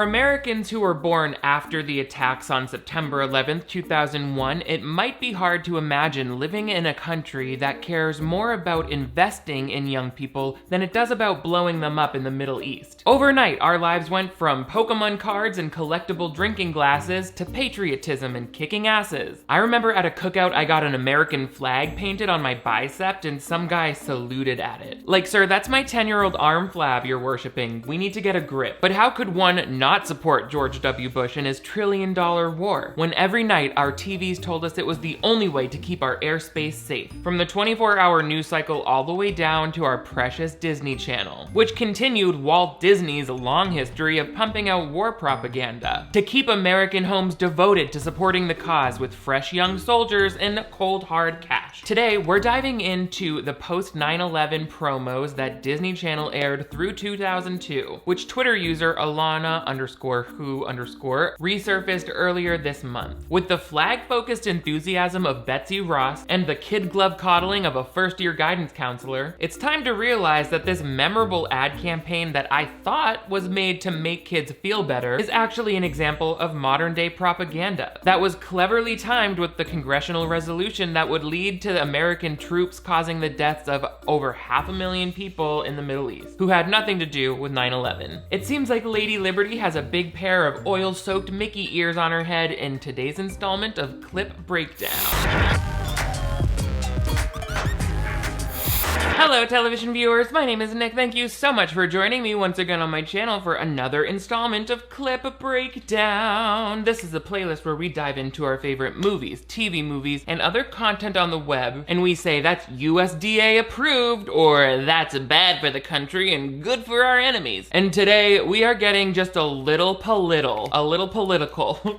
For Americans who were born after the attacks on September 11th, 2001, it might be hard to imagine living in a country that cares more about investing in young people than it does about blowing them up in the Middle East. Overnight, our lives went from Pokemon cards and collectible drinking glasses to patriotism and kicking asses. I remember at a cookout I got an American flag painted on my bicep and some guy saluted at it. Like, sir, that's my 10-year-old arm flab you're worshipping. We need to get a grip. But how could one not support George W. Bush and his trillion-dollar war, when every night our TVs told us it was the only way to keep our airspace safe? From the 24-hour news cycle all the way down to our precious Disney Channel, which continued Walt Disney's long history of pumping out war propaganda to keep American homes devoted to supporting the cause with fresh young soldiers and cold hard cash. Today, we're diving into the post 9/11 promos that Disney Channel aired through 2002, which Twitter user Alana_who_ resurfaced earlier this month. With the flag-focused enthusiasm of Betsy Ross and the kid glove coddling of a first-year guidance counselor, it's time to realize that this memorable ad campaign that I thought was made to make kids feel better is actually an example of modern-day propaganda that was cleverly timed with the congressional resolution that would lead to American troops causing the deaths of over 500,000 people in the Middle East who had nothing to do with 9/11. It seems like Lady Liberty has a big pair of oil-soaked Mickey ears on her head in today's installment of Clip Breakdown. Hello television viewers, my name is Nick. Thank you so much for joining me once again on my channel for another installment of Clip Breakdown. This is a playlist where we dive into our favorite movies, TV movies, and other content on the web, and we say that's USDA approved, or that's bad for the country and good for our enemies. And today we are getting just a little political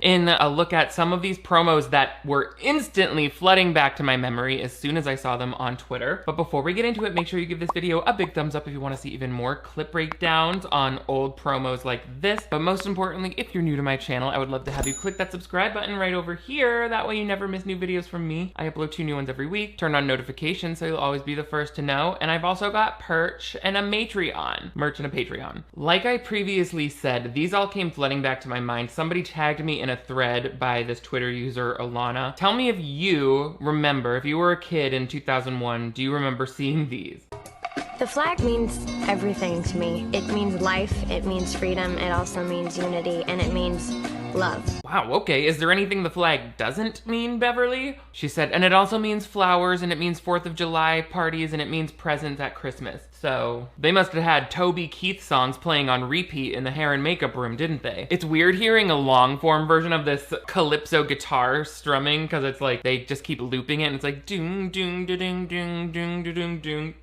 in a look at some of these promos that were instantly flooding back to my memory as soon as I saw them on Twitter. But before we get into it, make sure you give this video a big thumbs up if you want to see even more clip breakdowns on old promos like this. But most importantly, if you're new to my channel, I would love to have you click that subscribe button right over here. That way you never miss new videos from me. I upload 2 new ones every week. Turn on notifications so you'll always be the first to know. And I've also got merch and a Patreon. Like I previously said, these all came flooding back to my mind. Somebody tagged me in a thread by this Twitter user, Alana. Tell me if you remember, if you were a kid in 2001, do you remember seeing these? The flag means everything to me. It means life, it means freedom, it also means unity, and it means love. Wow, okay. Is there anything the flag doesn't mean, Beverly? She said, and it also means flowers, and it means 4th of July parties, and it means presents at Christmas. So they must have had Toby Keith songs playing on repeat in the hair and makeup room, didn't they? It's weird hearing a long form version of this calypso guitar strumming, because it's like they just keep looping it, and it's like doom doom da ding doom doom da doom doom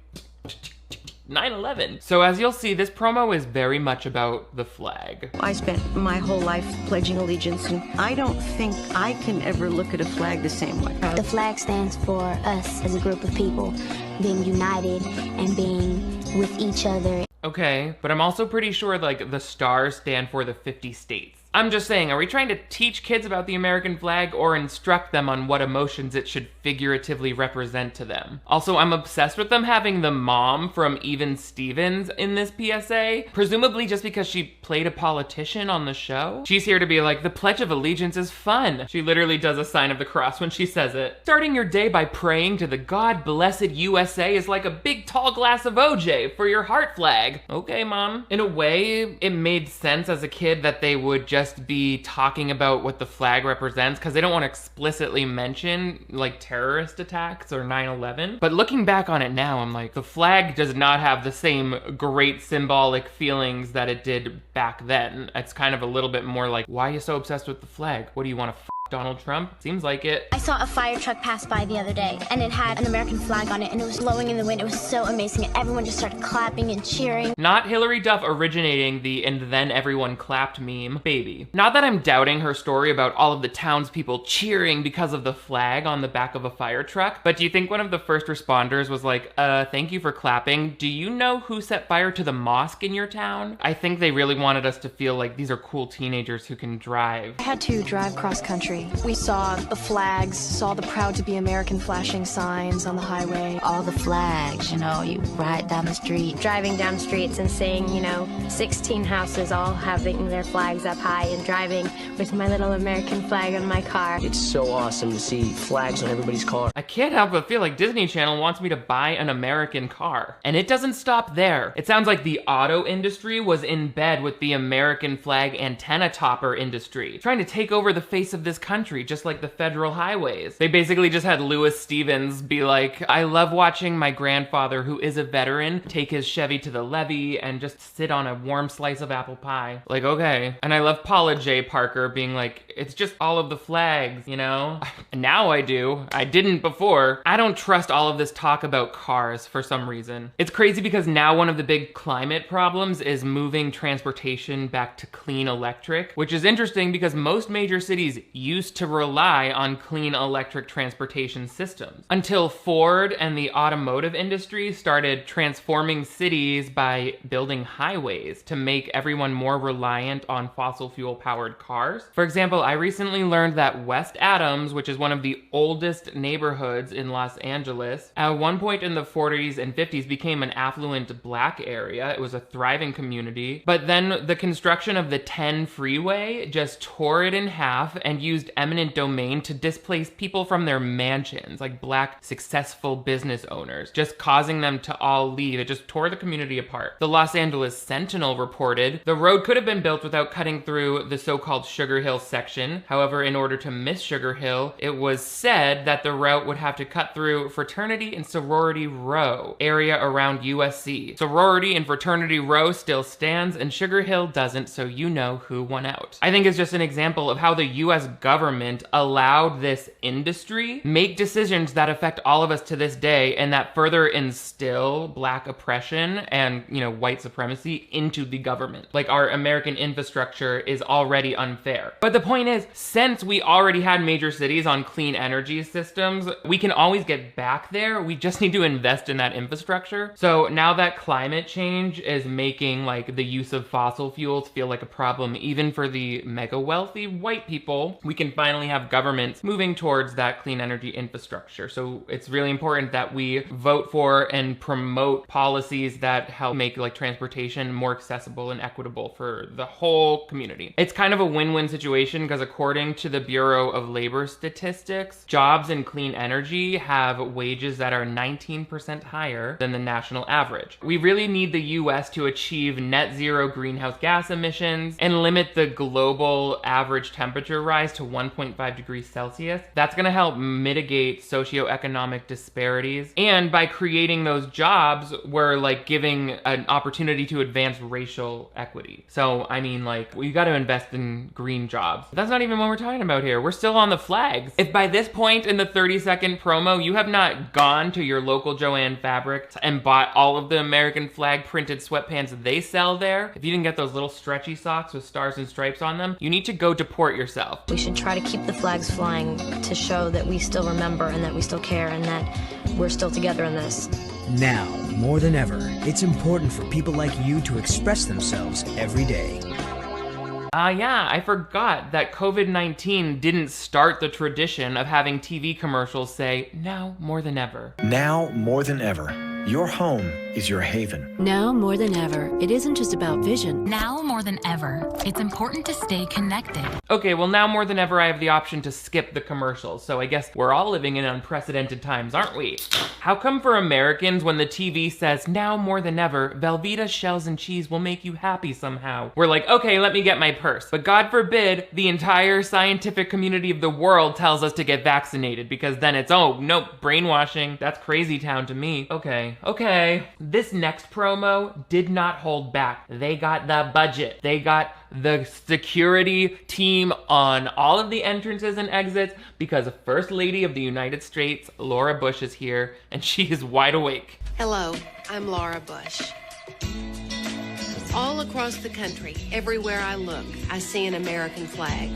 9/11. So as you'll see, this promo is very much about the flag. I spent my whole life pledging allegiance, and I don't think I can ever look at a flag the same way. The flag stands for us as a group of people being united and being with each other. Okay, but I'm also pretty sure like the stars stand for the 50 states. I'm just saying, are we trying to teach kids about the American flag or instruct them on what emotions it should figuratively represent to them? Also, I'm obsessed with them having the mom from Even Stevens in this PSA, presumably just because she played a politician on the show. She's here to be like, the Pledge of Allegiance is fun. She literally does a sign of the cross when she says it. Starting your day by praying to the God-blessed USA is like a big tall glass of OJ for your heart flag. Okay, Mom. In a way, it made sense as a kid that they would just be talking about what the flag represents because they don't want to explicitly mention like terrorist attacks or 9/11. But looking back on it now, I'm like, the flag does not have the same great symbolic feelings that it did back then. It's kind of a little bit more like, why are you so obsessed with the flag? What do you want to Donald Trump? Seems like it. I saw a fire truck pass by the other day, and it had an American flag on it, and it was blowing in the wind. It was so amazing, and everyone just started clapping and cheering. Not Hillary Duff originating the "and then everyone clapped" meme, baby. Not that I'm doubting her story about all of the townspeople cheering because of the flag on the back of a fire truck, but do you think one of the first responders was like, thank you for clapping. Do you know who set fire to the mosque in your town? I think they really wanted us to feel like these are cool teenagers who can drive. I had to drive cross country country. We saw the flags, saw the proud to be American flashing signs on the highway. All the flags, you know, you ride down the street. Driving down streets and seeing, 16 houses all having their flags up high and driving with my little American flag on my car. It's so awesome to see flags on everybody's car. I can't help but feel like Disney Channel wants me to buy an American car. And it doesn't stop there. It sounds like the auto industry was in bed with the American flag antenna topper industry, trying to take over the face of this country, just like the federal highways. They basically just had Lewis Stevens be like, I love watching my grandfather, who is a veteran, take his Chevy to the levee and just sit on a warm slice of apple pie. Like, okay. And I love Paula J. Parker being like, it's just all of the flags, Now I do. I didn't before. I don't trust all of this talk about cars for some reason. It's crazy because now one of the big climate problems is moving transportation back to clean electric, which is interesting because most major cities used to rely on clean electric transportation systems until Ford and the automotive industry started transforming cities by building highways to make everyone more reliant on fossil fuel powered cars. For example, I recently learned that West Adams, which is one of the oldest neighborhoods in Los Angeles, at one point in the 40s and 50s became an affluent black area. It was a thriving community. But then the construction of the 10 freeway just tore it in half and used eminent domain to displace people from their mansions, like black successful business owners, just causing them to all leave. It just tore the community apart. The Los Angeles Sentinel reported the road could have been built without cutting through the so-called Sugar Hill section. However, in order to miss Sugar Hill, it was said that the route would have to cut through Fraternity and Sorority Row, area around USC. Sorority and Fraternity Row still stands and Sugar Hill doesn't, so you know who won out. I think it's just an example of how the US government allowed this industry make decisions that affect all of us to this day and that further instill black oppression and, white supremacy into the government. Like, our American infrastructure is already unfair. But the point is, since we already had major cities on clean energy systems, we can always get back there. We just need to invest in that infrastructure. So now that climate change is making the use of fossil fuels feel like a problem even for the mega wealthy white people, we can finally have governments moving towards that clean energy infrastructure. So it's really important that we vote for and promote policies that help make transportation more accessible and equitable for the whole community. It's kind of a win-win situation because according to the Bureau of Labor Statistics, jobs in clean energy have wages that are 19% higher than the national average. We really need the US to achieve net zero greenhouse gas emissions and limit the global average temperature rise to 1.5 degrees Celsius. That's going to help mitigate socioeconomic disparities. And by creating those jobs, we're giving an opportunity to advance racial equity. So, we got to invest in green jobs. But that's not even what we're talking about here. We're still on the flags. If by this point in the 30-second promo, you have not gone to your local Joann Fabric and bought all of the American flag printed sweatpants they sell there, if you didn't get those little stretchy socks with stars and stripes on them, you need to go deport yourself. We should try to keep the flags flying to show that we still remember and that we still care and that we're still together in this. Now, more than ever, it's important for people like you to express themselves every day. Yeah, I forgot that COVID-19 didn't start the tradition of having TV commercials say, now more than ever. Now more than ever, your home is your haven. Now more than ever, it isn't just about vision. Now more than ever, it's important to stay connected. Okay, well now more than ever I have the option to skip the commercials, so I guess we're all living in unprecedented times, aren't we? How come for Americans when the TV says, now more than ever, Velveeta shells and cheese will make you happy somehow? We're like, okay, let me get my purse. But God forbid the entire scientific community of the world tells us to get vaccinated because then it's, oh, nope, brainwashing. That's crazy town to me. Okay. This next promo did not hold back. They got the budget. They got the security team on all of the entrances and exits because First Lady of the United States, Laura Bush, is here and she is wide awake. Hello, I'm Laura Bush. All across the country, everywhere I look, I see an American flag.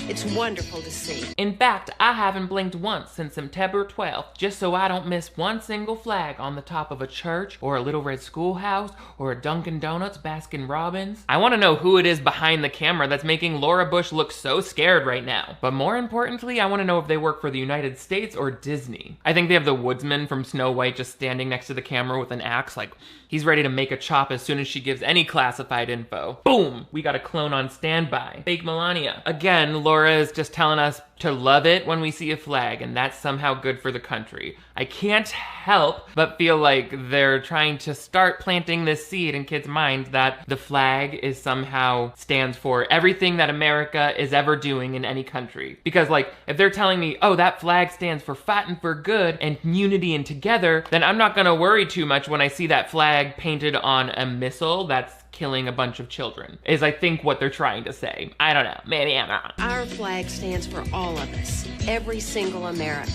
It's wonderful to see. In fact, I haven't blinked once since September 12th, just so I don't miss one single flag on the top of a church, or a Little Red Schoolhouse, or a Dunkin' Donuts Baskin Robbins. I want to know who it is behind the camera that's making Laura Bush look so scared right now. But more importantly, I want to know if they work for the United States or Disney. I think they have the woodsman from Snow White just standing next to the camera with an axe, like he's ready to make a chop as soon as she gives any classified info. Boom! We got a clone on standby. Fake Melania. Again, Laura is just telling us to love it when we see a flag, and that's somehow good for the country. I can't help but feel like they're trying to start planting this seed in kids' minds that the flag is somehow stands for everything that America is ever doing in any country. Because like, if they're telling me, oh, that flag stands for fighting for good and unity and together, then I'm not gonna worry too much when I see that flag painted on a missile that's killing a bunch of children, is I think what they're trying to say. I don't know, maybe I'm wrong. Our flag stands for all of us, every single American.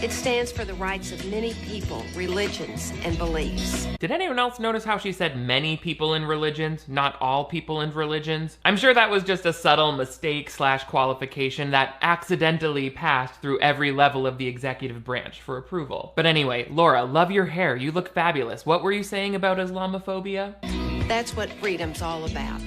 It stands for the rights of many people, religions, and beliefs. Did anyone else notice how she said many people in religions, not all people in religions? I'm sure that was just a subtle mistake / qualification that accidentally passed through every level of the executive branch for approval. But anyway, Laura, love your hair. You look fabulous. What were you saying about Islamophobia? That's what freedom's all about.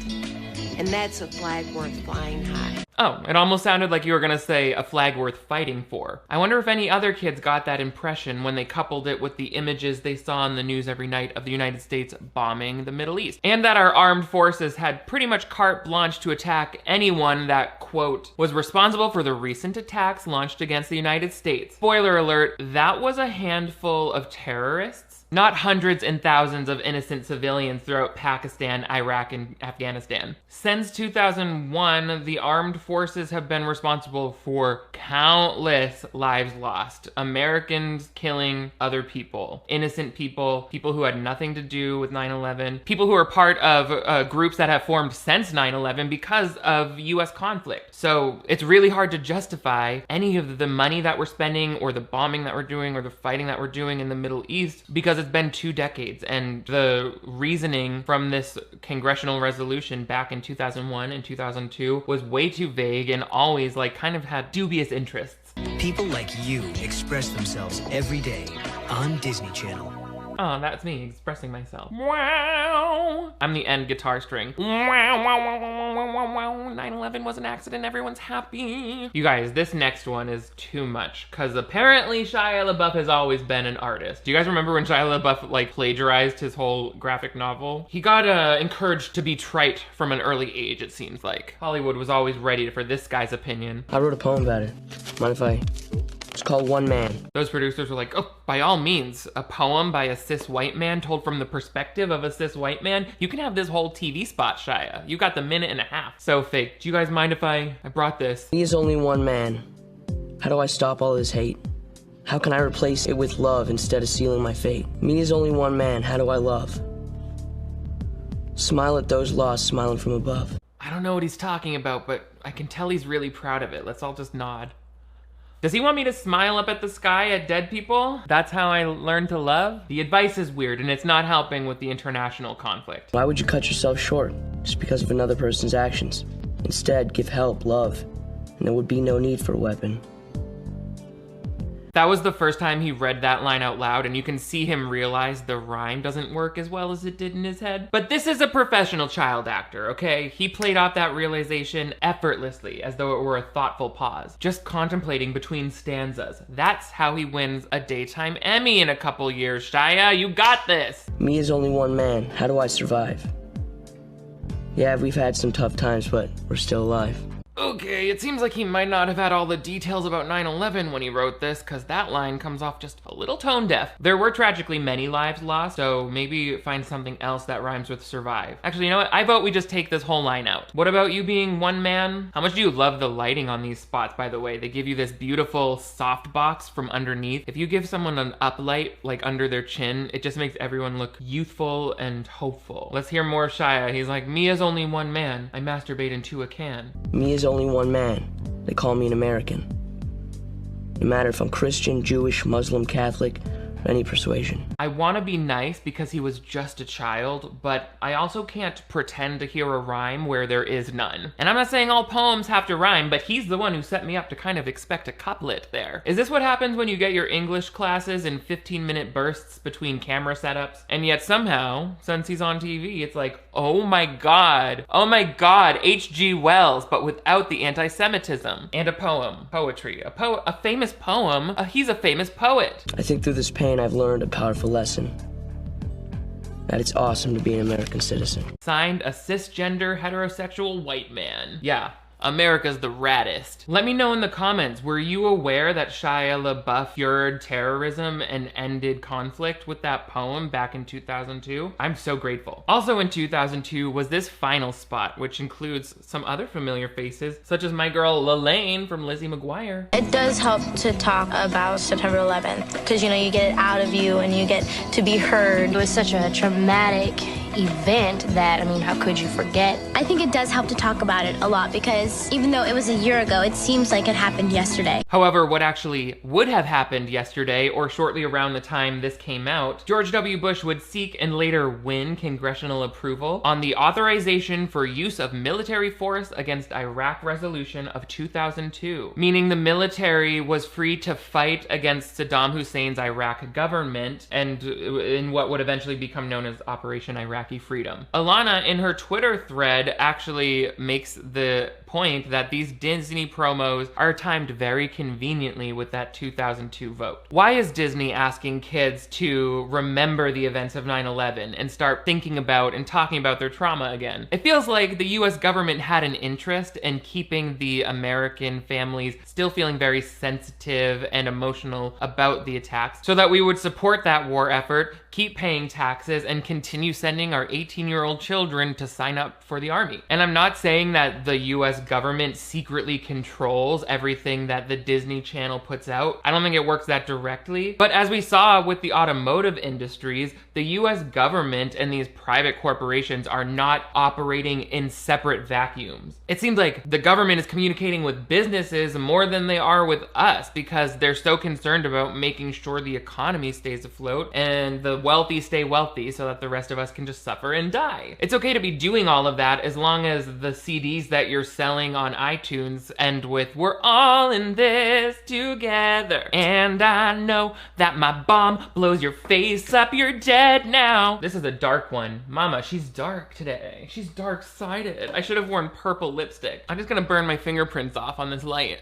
And that's a flag worth flying high. Oh, it almost sounded like you were gonna say a flag worth fighting for. I wonder if any other kids got that impression when they coupled it with the images they saw on the news every night of the United States bombing the Middle East. And that our armed forces had pretty much carte blanche to attack anyone that, quote, was responsible for the recent attacks launched against the United States. Spoiler alert, that was a handful of terrorists. Not hundreds and thousands of innocent civilians throughout Pakistan, Iraq, and Afghanistan. Since 2001, the armed forces have been responsible for countless lives lost. Americans killing other people, innocent people, people who had nothing to do with 9/11, people who are part of groups that have formed since 9/11 because of US conflict. So it's really hard to justify any of the money that we're spending or the bombing that we're doing or the fighting that we're doing in the Middle East because it's been 2 decades, and the reasoning from this congressional resolution back in 2001 and 2002 was way too vague and always like kind of had dubious interests. People like you express themselves every day on Disney Channel. Oh, that's me expressing myself. Wow. I'm the end guitar string. Wow, wow, wow, wow, wow, wow, wow. 9/11 was an accident, everyone's happy. You guys, this next one is too much, because apparently Shia LaBeouf has always been an artist. Do you guys remember when Shia LaBeouf like plagiarized his whole graphic novel? He got encouraged to be trite from an early age, it seems like. Hollywood was always ready for this guy's opinion. I wrote a poem about it. Mind if I... It's called One Man. Those producers were like, oh, by all means, a poem by a cis white man told from the perspective of a cis white man. You can have this whole TV spot, Shia. You got the 1.5 minutes. So fake. Do you guys mind if I brought this? Me is only one man. How do I stop all this hate? How can I replace it with love instead of sealing my fate? Me is only one man. How do I love? Smile at those lost, smiling from above. I don't know what he's talking about, but I can tell he's really proud of it. Let's all just nod. Does he want me to smile up at the sky at dead people? That's how I learned to love? The advice is weird, and it's not helping with the international conflict. Why would you cut yourself short just because of another person's actions? Instead, give help, love, and there would be no need for a weapon. That was the first time he read that line out loud, and you can see him realize the rhyme doesn't work as well as it did in his head. But this is a professional child actor, okay? He played off that realization effortlessly, as though it were a thoughtful pause, just contemplating between stanzas. That's how he wins a Daytime Emmy in a couple years. Shia, you got this! Me is only one man. How do I survive? Yeah, we've had some tough times, but we're still alive. Okay, it seems like he might not have had all the details about 9/11 when he wrote this, because that line comes off just a little tone deaf. There were tragically many lives lost, so maybe find something else that rhymes with survive. Actually, you know what? I vote we just take this whole line out. What about you being one man? How much do you love the lighting on these spots, by the way? They give you this beautiful soft box from underneath. If you give someone an uplight, like under their chin, it just makes everyone look youthful and hopeful. Let's hear more Shia. He's like, me is only one man. I masturbate into a can. Me is only one man. They call me an American. No matter if I'm Christian, Jewish, Muslim, Catholic, any persuasion. I want to be nice because he was just a child, but I also can't pretend to hear a rhyme where there is none. And I'm not saying all poems have to rhyme, but he's the one who set me up to kind of expect a couplet there. Is this what happens when you get your English classes in 15-minute bursts between camera setups? And yet somehow, since he's on TV, it's like, oh my god, H.G. Wells, but without the anti-Semitism. And a poem, poetry, a famous poem, he's a famous poet. I think through this pain I've learned a powerful lesson. That it's awesome to be an American citizen. Signed, a cisgender, heterosexual white man. Yeah. America's the raddest. Let me know in the comments, were you aware that Shia LaBeouf cured terrorism and ended conflict with that poem back in 2002? I'm so grateful. Also in 2002 was this final spot, which includes some other familiar faces, such as my girl Lalaine from Lizzie McGuire. It does help to talk about September 11th, because you know, you get it out of you and you get to be heard. It was such a traumatic event that, I mean, how could you forget? I think it does help to talk about it a lot because even though it was a year ago, it seems like it happened yesterday. However, what actually would have happened yesterday, or shortly around the time this came out, George W. Bush would seek and later win congressional approval on the authorization for use of military force against Iraq resolution of 2002, meaning the military was free to fight against Saddam Hussein's Iraq government and in what would eventually become known as Operation Iraqi Freedom. Alana, in her Twitter thread, actually makes the point that these Disney promos are timed very conveniently with that 2002 vote. Why is Disney asking kids to remember the events of 9/11 and start thinking about and talking about their trauma again? It feels like the US government had an interest in keeping the American families still feeling very sensitive and emotional about the attacks so that we would support that war effort, keep paying taxes, and continue sending our 18-year-old children to sign up for the army. And I'm not saying that the US government secretly controls everything that the Disney Channel puts out. I don't think it works that directly. But as we saw with the automotive industries, the US government and these private corporations are not operating in separate vacuums. It seems like the government is communicating with businesses more than they are with us because they're so concerned about making sure the economy stays afloat and the wealthy stay wealthy so that the rest of us can just suffer and die. It's okay to be doing all of that as long as the CDs that you're selling on iTunes end with, "We're all in this together, and I know that my bomb blows your face up, you're dead now." This is a dark one. Mama, she's dark today. She's dark-sided. I should have worn purple lipstick. I'm just gonna burn my fingerprints off on this light.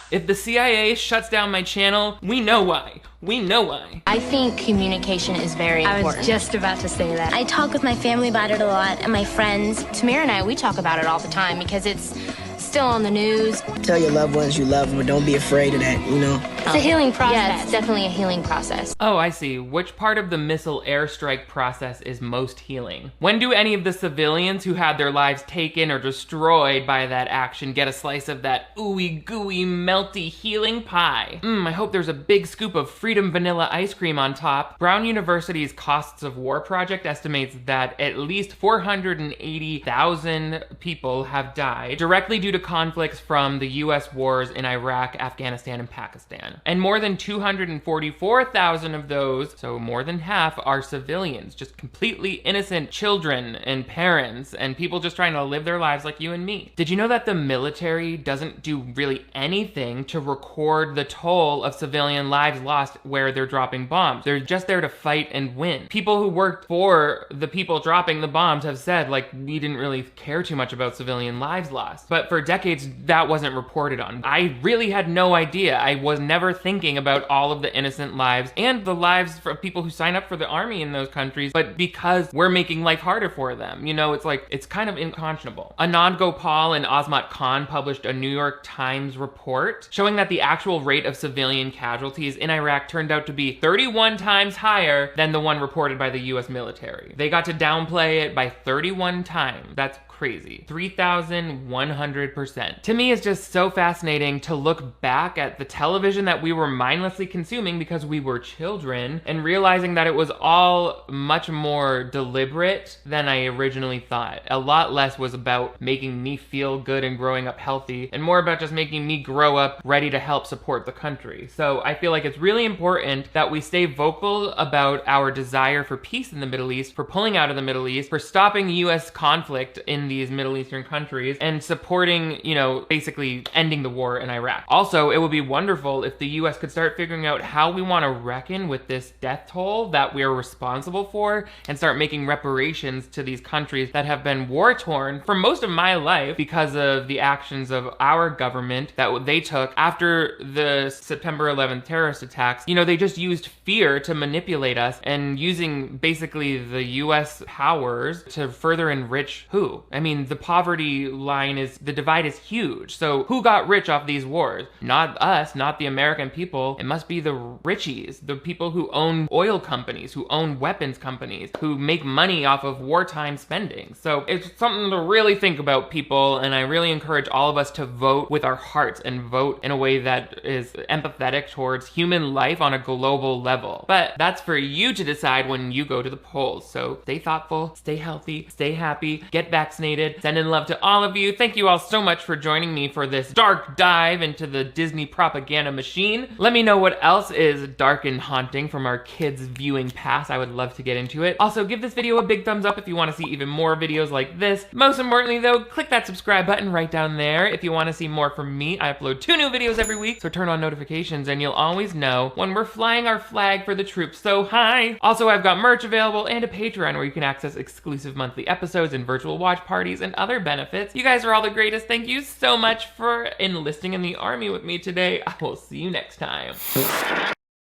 If the CIA shuts down my channel, we know why. We know why. I think communication is very important. I was just about to say that. I talk with my family about it a lot and my friends. Tamir and I, we talk about it all the time because it's still on the news. Tell your loved ones you love them, but don't be afraid of that, you know? It's a healing process. Yeah, it's definitely a healing process. Oh, I see. Which part of the missile airstrike process is most healing? When do any of the civilians who had their lives taken or destroyed by that action get a slice of that ooey gooey melty healing pie? I hope there's a big scoop of Freedom vanilla ice cream on top. Brown University's Costs of War project estimates that at least 480,000 people have died directly due to conflicts from the US wars in Iraq, Afghanistan, and Pakistan. And more than 244,000 of those, so more than half, are civilians, just completely innocent children and parents and people just trying to live their lives like you and me. Did you know that the military doesn't do really anything to record the toll of civilian lives lost where they're dropping bombs? They're just there to fight and win. People who worked for the people dropping the bombs have said, like, we didn't really care too much about civilian lives lost. But for decades, that wasn't reported on. I really had no idea. I was never thinking about all of the innocent lives and the lives of people who sign up for the army in those countries, but because we're making life harder for them. You know, it's like, it's kind of unconscionable. Anand Gopal and Azmat Khan published a New York Times report showing that the actual rate of civilian casualties in Iraq turned out to be 31 times higher than the one reported by the US military. They got to downplay it by 31 times. That's crazy. 3,100%. To me, it's just so fascinating to look back at the television that we were mindlessly consuming because we were children and realizing that it was all much more deliberate than I originally thought. A lot less was about making me feel good and growing up healthy, and more about just making me grow up ready to help support the country. So I feel like it's really important that we stay vocal about our desire for peace in the Middle East, for pulling out of the Middle East, for stopping US conflict in these Middle Eastern countries, and supporting, you know, basically ending the war in Iraq. Also, it would be wonderful if the US could start figuring out how we want to reckon with this death toll that we are responsible for and start making reparations to these countries that have been war-torn for most of my life because of the actions of our government that they took after the September 11th terrorist attacks. You know, they just used fear to manipulate us and using basically the US powers to further enrich who? I mean, the poverty line is, the divide is huge. So who got rich off these wars? Not us, not the American people. It must be the richies, the people who own oil companies, who own weapons companies, who make money off of wartime spending. So it's something to really think about, people, and I really encourage all of us to vote with our hearts and vote in a way that is empathetic towards human life on a global level. But that's for you to decide when you go to the polls. So stay thoughtful, stay healthy, stay happy, get vaccinated, send in love to all of you. Thank you all so much for joining me for this dark dive into the Disney propaganda machine. Let me know what else is dark and haunting from our kids' viewing past. I would love to get into it. Also, give this video a big thumbs up if you want to see even more videos like this. Most importantly though, click that subscribe button right down there if you want to see more from me. I upload 2 new videos every week, so turn on notifications and you'll always know when we're flying our flag for the troops so high. Also, I've got merch available and a Patreon where you can access exclusive monthly episodes and virtual watch parties and other benefits. You guys are all the greatest. Thank you so much for enlisting in the army with me today. I will see you next time.